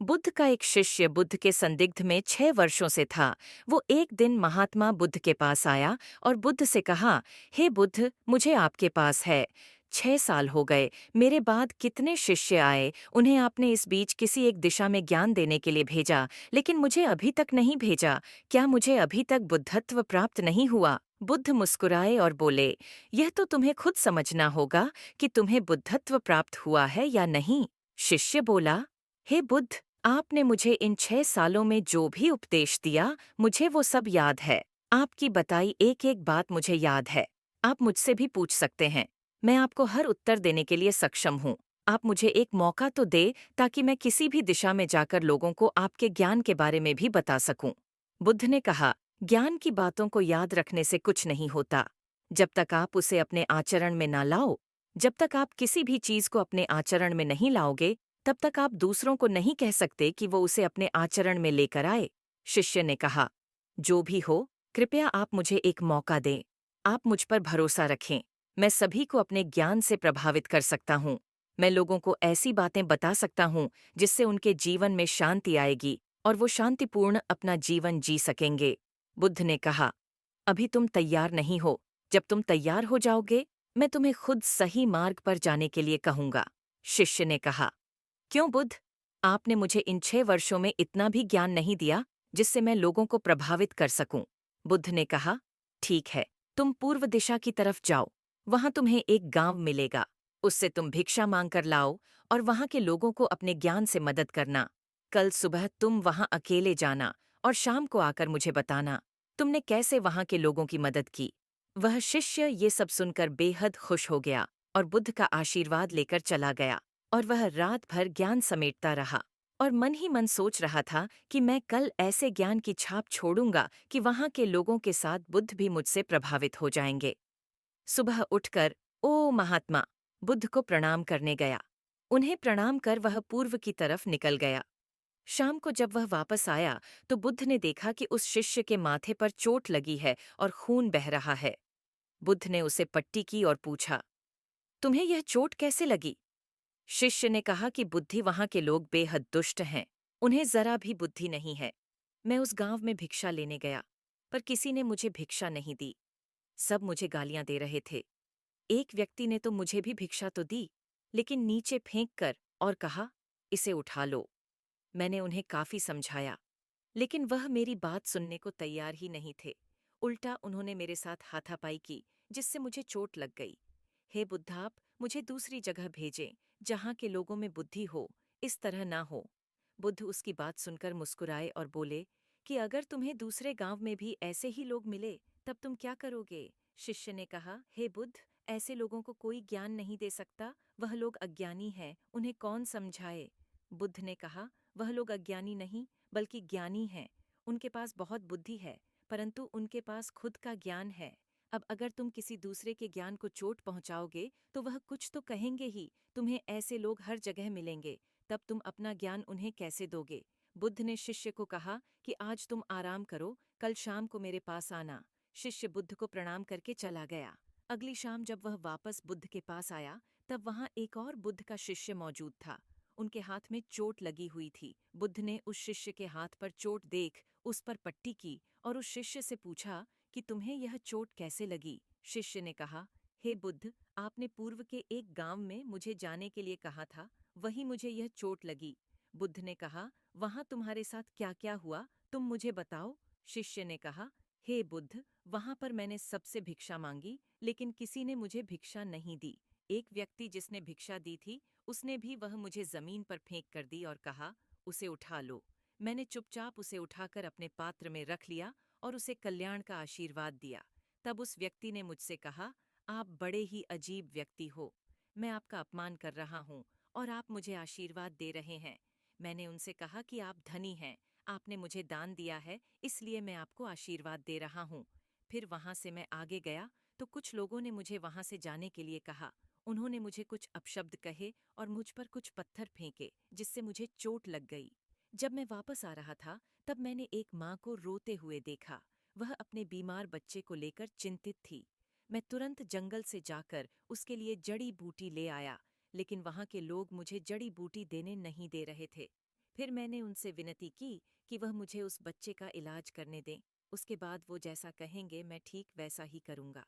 बुद्ध का एक शिष्य बुद्ध के संदिग्ध में 6 वर्षों से था। वो एक दिन महात्मा बुद्ध के पास आया और बुद्ध से कहा, हे बुद्ध, मुझे आपके पास है। 6 साल हो गए, मेरे बाद कितने शिष्य आए, उन्हें आपने इस बीच किसी एक दिशा में ज्ञान देने के लिए भेजा, लेकिन मुझे अभी तक नहीं भेजा। क्या मुझे अभी तक बुद्धत्व प्राप्त नहीं हुआ? बुद्ध मुस्कुराए और बोले, यह तो तुम्हें खुद समझना होगा कि तुम्हें बुद्धत्व प्राप्त हुआ है या नहीं। शिष्य बोला, हे बुद्ध, आपने मुझे इन 6 सालों में जो भी उपदेश दिया, मुझे वो सब याद है। आपकी बताई एक एक बात मुझे याद है। आप मुझसे भी पूछ सकते हैं। मैं आपको हर उत्तर देने के लिए सक्षम हूँ। आप मुझे एक मौका तो दे ताकि मैं किसी भी दिशा में जाकर लोगों को आपके ज्ञान के बारे में भी बता सकूं। बुद्ध ने कहा, ज्ञान की बातों को याद रखने से कुछ नहीं होता। जब तक आप उसे अपने आचरण में ना लाओ, जब तक आप किसी भी चीज को अपने आचरण में नहीं लाओगे, तब तक आप दूसरों को नहीं कह सकते कि वो उसे अपने आचरण में लेकर आए। शिष्य ने कहा, जो भी हो, कृपया आप मुझे एक मौका दें। आप मुझ पर भरोसा रखें। मैं सभी को अपने ज्ञान से प्रभावित कर सकता हूँ। मैं लोगों को ऐसी बातें बता सकता हूँ जिससे उनके जीवन में शांति आएगी और वो शांतिपूर्ण अपना जीवन जी सकेंगे। बुद्ध ने कहा, अभी तुम तैयार नहीं हो। जब तुम तैयार हो जाओगे, मैं तुम्हें खुद सही मार्ग पर जाने के लिए कहूंगा। शिष्य ने कहा, क्यों बुद्ध? आपने मुझे इन 6 वर्षों में इतना भी ज्ञान नहीं दिया जिससे मैं लोगों को प्रभावित कर सकूं। बुद्ध ने कहा, ठीक है, तुम पूर्व दिशा की तरफ जाओ। वहां तुम्हें एक गांव मिलेगा। उससे तुम भिक्षा मांग कर लाओ और वहां के लोगों को अपने ज्ञान से मदद करना। कल सुबह तुम वहां अकेले जाना और शाम को आकर मुझे बताना तुमने कैसे वहां के लोगों की मदद की। वह शिष्य ये सब सुनकर बेहद खुश हो गया और बुद्ध का आशीर्वाद लेकर चला गया। और वह रात भर ज्ञान समेटता रहा और मन ही मन सोच रहा था कि मैं कल ऐसे ज्ञान की छाप छोड़ूंगा कि वहां के लोगों के साथ बुद्ध भी मुझसे प्रभावित हो जाएंगे। सुबह उठकर, ओ महात्मा, बुद्ध को प्रणाम करने गया। उन्हें प्रणाम कर वह पूर्व की तरफ निकल गया। शाम को जब वह वापस आया तो बुद्ध ने देखा कि उस शिष्य के माथे पर चोट लगी है और खून बह रहा है। बुद्ध ने उसे पट्टी की और पूछा, तुम्हें यह चोट कैसे लगी? शिष्य ने कहा कि बुद्धि वहां के लोग बेहद दुष्ट हैं। उन्हें जरा भी बुद्धि नहीं है। मैं उस गांव में भिक्षा लेने गया, पर किसी ने मुझे भिक्षा नहीं दी। सब मुझे गालियां दे रहे थे। एक व्यक्ति ने तो मुझे भी भिक्षा तो दी, लेकिन नीचे फेंक कर और कहा, इसे उठा लो। मैंने उन्हें काफी समझाया, लेकिन वह मेरी बात सुनने को तैयार ही नहीं थे। उल्टा उन्होंने मेरे साथ हाथापाई की, जिससे मुझे चोट लग गई। हे बुद्धाप, मुझे दूसरी जगह भेजें, जहाँ के लोगों में बुद्धि हो, इस तरह ना हो। बुद्ध उसकी बात सुनकर मुस्कुराए और बोले कि अगर तुम्हें दूसरे गांव में भी ऐसे ही लोग मिले, तब तुम क्या करोगे? शिष्य ने कहा, हे बुद्ध, ऐसे लोगों को कोई ज्ञान नहीं दे सकता। वह लोग अज्ञानी हैं, उन्हें कौन समझाए? बुद्ध ने कहा, वह लोग अज्ञानी नहीं, बल्कि ज्ञानी हैं। उनके पास बहुत बुद्धि है, परंतु उनके पास खुद का ज्ञान है। अब अगर तुम किसी दूसरे के ज्ञान को चोट पहुंचाओगे, तो वह कुछ तो कहेंगे ही। तुम्हें ऐसे लोग हर जगह मिलेंगे, तब तुम अपना ज्ञान उन्हें कैसे दोगे? बुद्ध ने शिष्य को कहा कि आज तुम आराम करो, कल शाम को मेरे पास आना। शिष्य बुद्ध को प्रणाम करके चला गया। अगली शाम जब वह वापस बुद्ध के पास आया, तब वहां एक और बुद्ध का शिष्य मौजूद था। उनके हाथ में चोट लगी हुई थी। बुद्ध ने उस शिष्य के हाथ पर चोट देख उस पर पट्टी की और उस शिष्य से पूछा कि तुम्हें यह चोट कैसे लगी? शिष्य ने कहा, हे बुद्ध, आपने पूर्व के एक गांव में मुझे जाने के लिए कहा था, वहीं मुझे यह चोट लगी। बुद्ध ने कहा, वहां तुम्हारे साथ क्या क्या हुआ, तुम मुझे बताओ। शिष्य ने कहा, हे बुद्ध, वहां पर मैंने सबसे भिक्षा मांगी, लेकिन किसी ने मुझे भिक्षा नहीं दी। एक व्यक्ति जिसने भिक्षा दी थी, उसने भी वह मुझे जमीन पर फेंक कर दी और कहा, उसे उठा लो। मैंने चुपचाप उसे उठाकर अपने पात्र में रख लिया और उसे कल्याण का आशीर्वाद दिया। तब उस व्यक्ति ने मुझसे कहा, आप बड़े ही अजीब व्यक्ति हो। मैं आपका अपमान कर रहा हूँ और आप मुझे आशीर्वाद दे रहे हैं। मैंने उनसे कहा कि आप धनी हैं, आपने मुझे दान दिया है, इसलिए मैं आपको आशीर्वाद दे रहा हूँ। फिर वहां से मैं आगे गया तो कुछ लोगों ने मुझे वहां से जाने के लिए कहा। उन्होंने मुझे कुछ अपशब्द कहे और मुझ पर कुछ पत्थर फेंके, जिससे मुझे चोट लग गई। जब मैं वापस आ रहा था, तब मैंने एक माँ को रोते हुए देखा। वह अपने बीमार बच्चे को लेकर चिंतित थी। मैं तुरंत जंगल से जाकर उसके लिए जड़ी बूटी ले आया, लेकिन वहां के लोग मुझे जड़ी बूटी देने नहीं दे रहे थे। फिर मैंने उनसे विनती की कि वह मुझे उस बच्चे का इलाज करने दें। उसके बाद वो जैसा कहेंगे मैं ठीक वैसा ही करूँगा।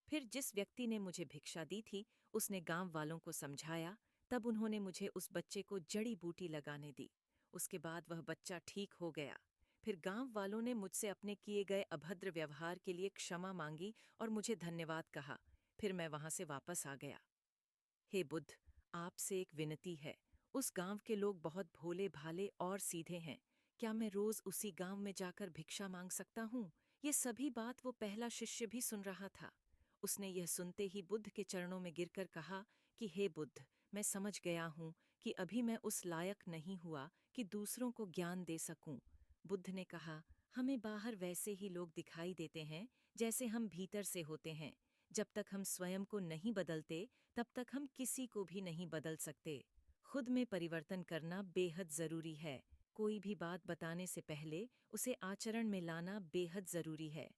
फिर जिस व्यक्ति ने मुझे भिक्षा दी थी, उसने गांव वालों को समझाया। तब उन्होंने मुझे उस बच्चे को जड़ी बूटी लगाने दी। उसके बाद वह बच्चा ठीक हो गया। फिर गांव वालों ने मुझसे अपने किए गए अभद्र व्यवहार के लिए क्षमा मांगी और मुझे धन्यवाद कहा। फिर मैं वहां से वापस आ गया। हे बुद्ध, आपसे एक विनती है। उस गांव के लोग बहुत भोले भाले और सीधे हैं। क्या मैं रोज उसी गांव में जाकर भिक्षा मांग सकता हूँ? ये सभी बात वो पहला शिष्य भी सुन रहा था। उसने यह सुनते ही बुद्ध के चरणों में गिरकर कहा कि हे बुद्ध, मैं समझ गया हूँ कि अभी मैं उस लायक नहीं हुआ कि दूसरों को ज्ञान दे सकूं। बुद्ध ने कहा, हमें बाहर वैसे ही लोग दिखाई देते हैं जैसे हम भीतर से होते हैं। जब तक हम स्वयं को नहीं बदलते, तब तक हम किसी को भी नहीं बदल सकते। खुद में परिवर्तन करना बेहद जरूरी है। कोई भी बात बताने से पहले उसे आचरण में लाना बेहद जरूरी है।